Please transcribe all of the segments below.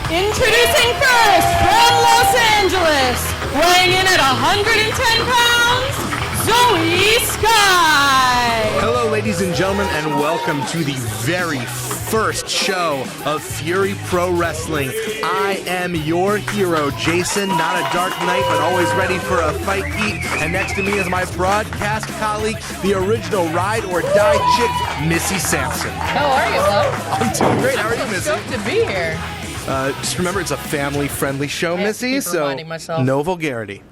Introducing first from Los Angeles, weighing in at 110 pounds, Zoey Skye. Hello, ladies and gentlemen, and welcome to the very first show of Fury Pro Wrestling. I am your hero, Jason, not a dark knight, but always ready for a fight, Pete. And next to me is my broadcast colleague, the original ride or die chick, Missy Sampson. How are you, love? I'm doing great. How are you, I'm Missy? so stoked to be here. Just remember, it's a family-friendly show, Yes, Missy, keep so reminding myself. no vulgarity.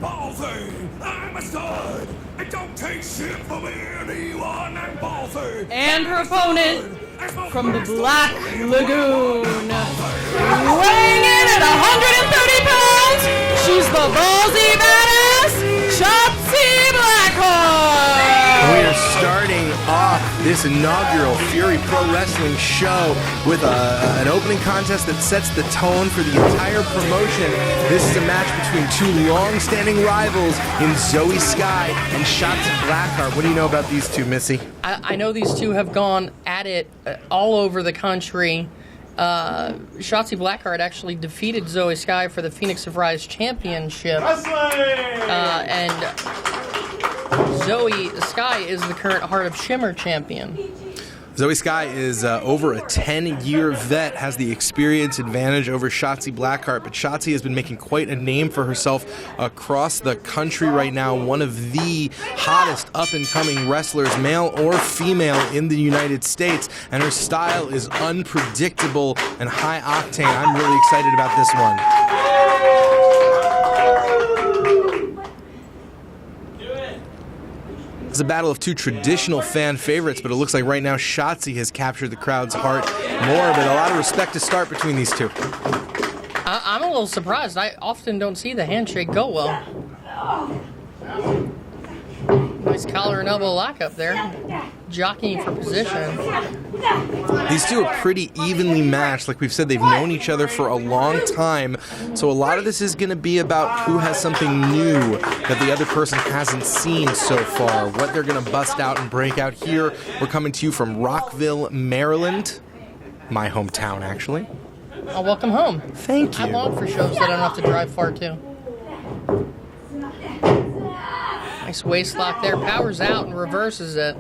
Ballsy, I'm a stud. It don't take shit from anyone. I'm ballsy. And her opponent from the Black Lagoon, weighing in at 130 pounds, she's the ballsy badass, Shozti Blackheart. We are starting off this inaugural Fury Pro Wrestling show with an opening contest that sets the tone for the entire promotion. This is a match between two long-standing rivals in Zoey Skye and Shotzi Blackheart. What do you know about these two, Missy? I know these two have gone at it all over the country. Shotzi Blackheart actually defeated Zoey Skye for the Phoenix of Rise Championship. And Zoey Skye is the current Heart of Shimmer champion. Zoey Skye is over a 10-year vet, has the experience advantage over Shotzi Blackheart, but Shotzi has been making quite a name for herself across the country right now. One of the hottest up-and-coming wrestlers, male or female, in the United States, and her style is unpredictable and high-octane. I'm really excited about this one. It's a battle of two traditional fan favorites, but it looks like right now Shotzi has captured the crowd's heart more, but a lot of respect to start between these two. I'm a little surprised. I often don't see the handshake go well. Nice collar and elbow lock up there. Jockeying for position. These two are pretty evenly matched. Like we've said, they've known each other for a long time. So a lot of this is going to be about who has something new that the other person hasn't seen so far. What they're going to bust out and break out here. We're coming to you from Rockville, Maryland. My hometown, actually. Oh, welcome home. Thank you. I long for shows that I don't have to drive far to. Nice waist lock there. Powers out and reverses it.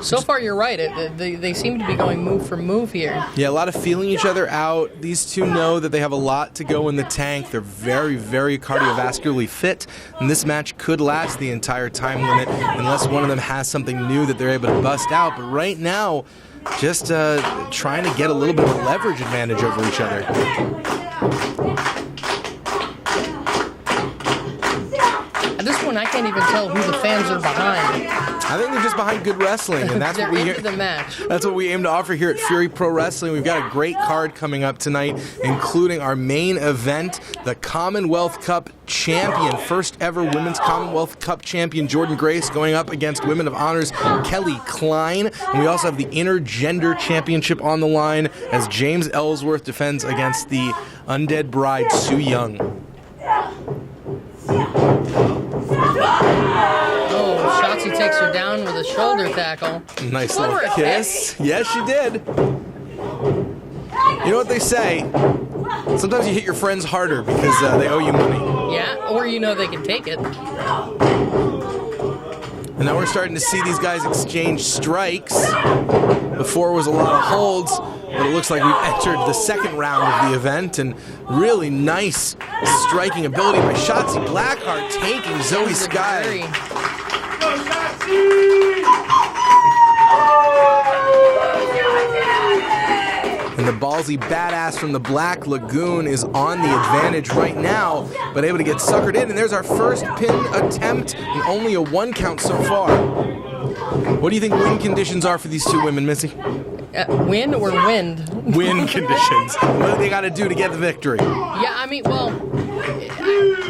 So far, you're right. They seem to be going move for move here. Yeah, a lot of feeling each other out. These two know that they have a lot to go in the tank. They're very, very cardiovascularly fit, and this match could last the entire time limit unless one of them has something new that they're able to bust out. But right now, just trying to get a little bit of a leverage advantage over each other. At this point, I can't even tell who the fans are behind. I think they're just behind good wrestling, and that's They're what we into the match. That's what we aim to offer here at Fury Pro Wrestling. We've got a great card coming up tonight, including our main event, the Commonwealth Cup champion, first ever Women's Commonwealth Cup champion Jordan Grace going up against Women of Honors Kelly Klein. And we also have the Intergender Championship on the line as James Ellsworth defends against the Undead Bride Sue Young. Oh, Shotzi takes her down with a shoulder tackle. Nice little Clever kiss. Yes, she did. You know what they say? Sometimes you hit your friends harder because they owe you money. Yeah, or you know they can take it. And now we're starting to see these guys exchange strikes. Before was a lot of holds, but it looks like we've entered the second round of the event, and really nice striking ability by Shotzi Blackheart taking Zoey Skye. And the ballsy badass from the Black Lagoon is on the advantage right now, but able to get suckered in. And there's our first pin attempt, and only a 1 count so far. What do you think win conditions are for these two women, Missy? Win or wind? Win conditions. What do they got to do to get the victory? Yeah, I mean, well,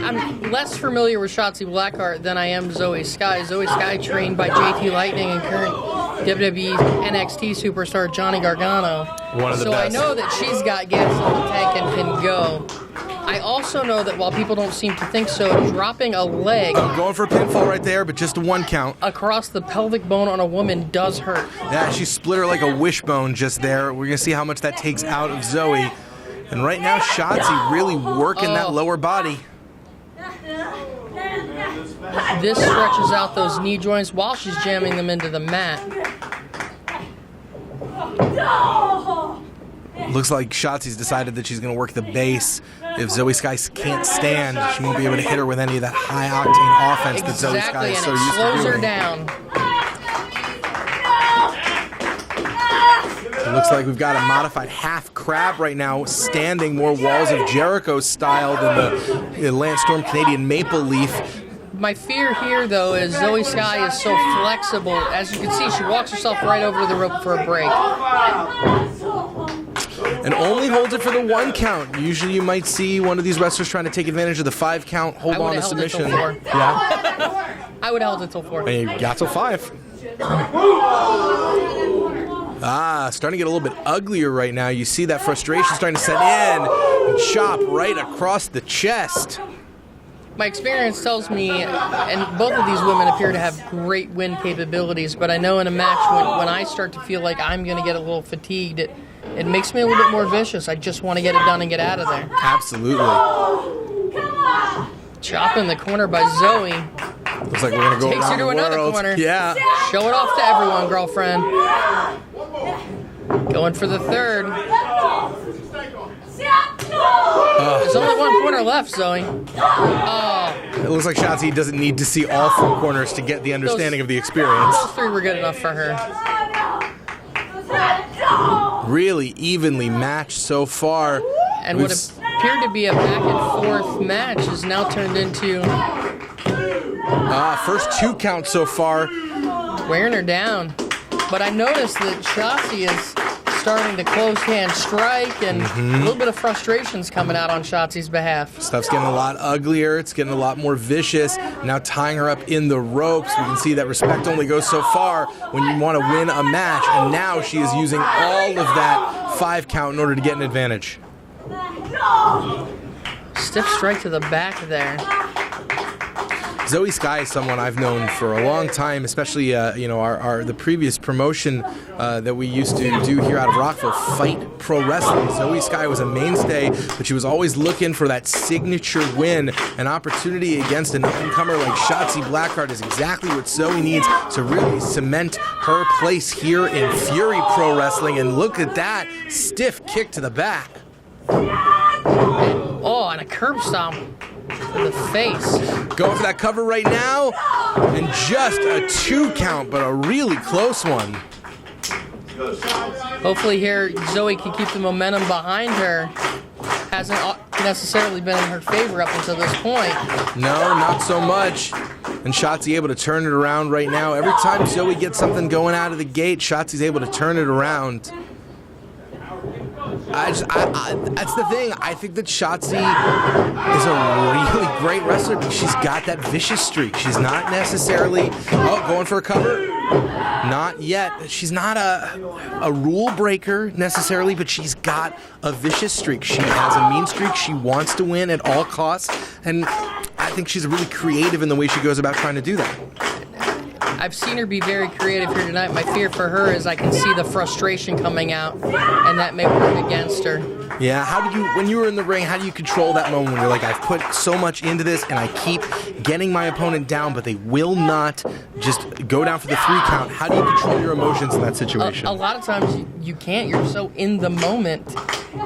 I'm less familiar with Shotzi Blackheart than I am Zoey Skye. Zoey Skye trained by JT Lightning and current WWE NXT superstar Johnny Gargano. One of the best. So I know that she's got gas in the tank and can go. I also also know that while people don't seem to think so, dropping a leg Going for a pinfall right there, but just a 1 count. across the pelvic bone on a woman does hurt. Yeah, she split her like a wishbone just there. We're going to see how much that takes out of Zoey. And right now, Shotzi really working that lower body. This stretches out those knee joints while she's jamming them into the mat. Looks like Shotzi's decided that she's going to work the base. If Zoey Skye can't stand, she won't be able to hit her with any of that high-octane offense that Zoey Skye is so and it used to slows her doing. down. It looks like we've got a modified half crab right now, standing more Walls of Jericho style than the Lance Storm Canadian Maple Leaf. My fear here, though, is Zoey Skye is so flexible. As you can see, she walks herself right over the rope for a break. And only holds it for the 1 count. Usually you might see one of these wrestlers trying to take advantage of the 5 count, hold on to submission. Yeah. I would have held it till 4. And you got till 5. Starting to get a little bit uglier right now. You see that frustration starting to set in and chop right across the chest. My experience tells me, and both of these women appear to have great win capabilities, but I know in a match when I start to feel like I'm going to get a little fatigued, it makes me a little bit more vicious. I just want to get it done and get out of there. Absolutely. Chop in the corner by Zoey. Looks like we're going to go Takes her around to the another world. corner. Yeah. Show it off to everyone, girlfriend. Going for the third. There's only 1 corner left, Zoey. It looks like Shotzi doesn't need to see all 4 corners to get the understanding of the experience. Those 3 were good enough for her. Really evenly matched so far. And what appeared to be a back and forth match is now turned into First 2 counts so far. wearing her down. But I noticed that Shotzi is starting to close hand strike, and a little bit of frustration's coming out on Shotzi's behalf. Stuff's getting a lot uglier. It's getting a lot more vicious. Now tying her up in the ropes. We can see that respect only goes so far when you want to win a match. And now she is using all of that 5 count in order to get an advantage. Stiff strike to the back there. Zoey Skye is someone I've known for a long time, especially the previous promotion that we used to do here out of Rockville, Fight Pro Wrestling. Zoey Skye was a mainstay, but she was always looking for that signature win. An opportunity against an up-and-comer like Shotzi Blackheart is exactly what Zoey needs to really cement her place here in Fury Pro Wrestling. And look at that stiff kick to the back. Oh, and a curb stomp to the face. Going for that cover right now, and just a 2 count, but a really close one. Hopefully here Zoey can keep the momentum behind her. Hasn't necessarily been in her favor up until this point. No, not so much. And Shotzi able to turn it around right now. Every time Zoey gets something going out of the gate, Shotzi's able to turn it around. That's the thing. I think that Shotzi is a really great wrestler because she's got that vicious streak. She's not necessarily going for a cover. Not yet. She's not a rule breaker necessarily, but she's got a vicious streak. She has a mean streak. She wants to win at all costs, and I think she's really creative in the way she goes about trying to do that. I've seen her be very creative here tonight. My fear for her is I can see the frustration coming out, and that may work against her. Yeah, when you were in the ring, how do you control that moment when you're like, I've put so much into this, and I keep getting my opponent down, but they will not just go down for the 3 count? How do you control your emotions in that situation? A lot of times you can't. You're so in the moment,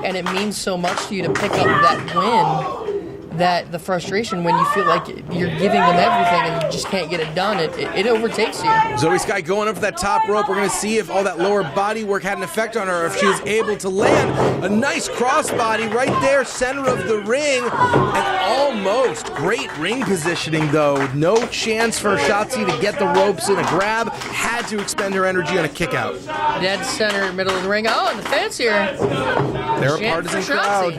and it means so much to you to pick up that win. That the frustration when you feel like you're giving them everything and you just can't get it done, it overtakes you. Zoey Skye going up for that top rope. We're going to see if all that lower body work had an effect on her, or if she was able to land a nice crossbody right there, center of the ring, and almost great ring positioning though. No chance for Shotzi to get the ropes in a grab. Had to expend her energy on a kick out. Dead center, middle of the ring. Oh, and the fans here. They're a partisan crowd.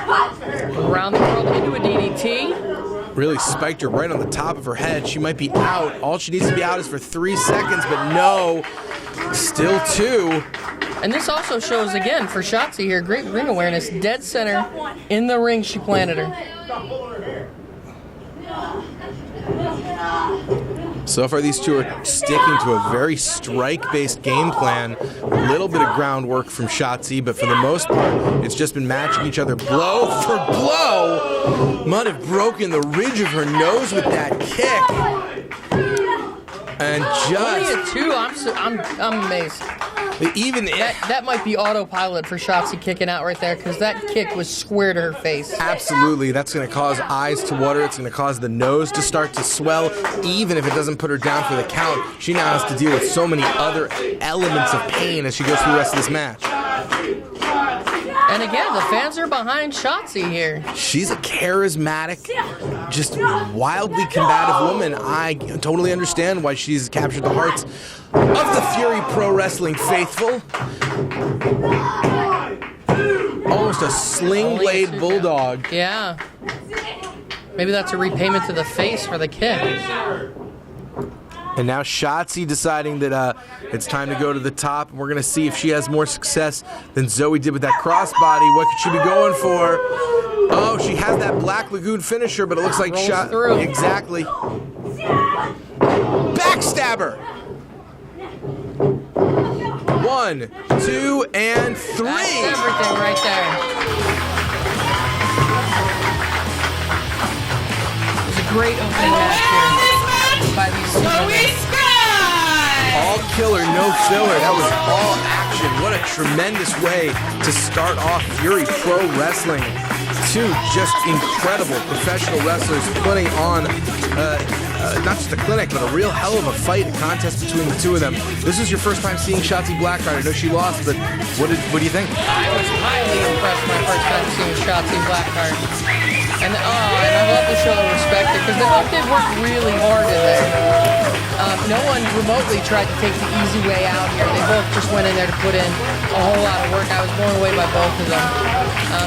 Around the world into a DDT. Really spiked her right on the top of her head. She might be out. All she needs to be out is for 3 seconds, but no. Still 2. And this also shows, again, for Shotzi here, great ring awareness. Dead center in the ring, she planted her. So far, these two are sticking to a very strike-based game plan. A little bit of groundwork from Shotzi, but for the most part, it's just been matching each other blow for blow. Might have broken the ridge of her nose with that kick. And Only just a 2. I'm amazed. even That might be autopilot for Shotzi kicking out right there, because that kick was square to her face. absolutely, that's going to cause eyes to water. It's going to cause the nose to start to swell. Even if it doesn't put her down for the count, she now has to deal with so many other elements of pain as she goes through the rest of this match. And again, the fans are behind Shotzi here. She's a charismatic, just wildly combative woman. I totally understand why she's captured the hearts of the Fury Pro Wrestling faithful. Almost a sling blade bulldog. Yeah. Maybe that's a repayment to the face for the kick. And now Shotzi deciding that it's time to go to the top. We're going to see if she has more success than Zoey did with that crossbody. What could she be going for? Oh, she has that Black Lagoon finisher, but it looks like Rolls through. Exactly. Backstabber. 1, 2, and 3. That's everything right there. It was a great opening match here by these two Zoey women. Skye! All killer, no filler. That was all action. What a tremendous way to start off Fury Pro Wrestling. Two just incredible professional wrestlers putting on not just a clinic, but a real hell of a fight, a contest between the two of them. This is your first time seeing Shotzi Blackheart. I know she lost, but what do you think? I was highly impressed my first time seeing Shotzi Blackheart. And I love to show the respect because they both did work really hard in there. No one remotely tried to take the easy way out here. They both just went in there to put in a whole lot of work. I was blown away by both of them.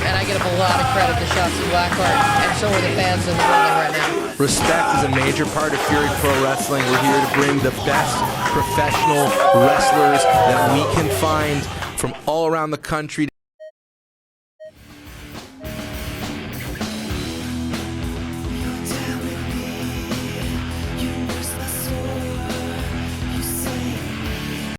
And I give a lot of credit to Shotzi Blackheart, and so are the fans in the building right now. Respect is a major part of Fury Pro Wrestling. We're here to bring the best professional wrestlers that we can find from all around the country.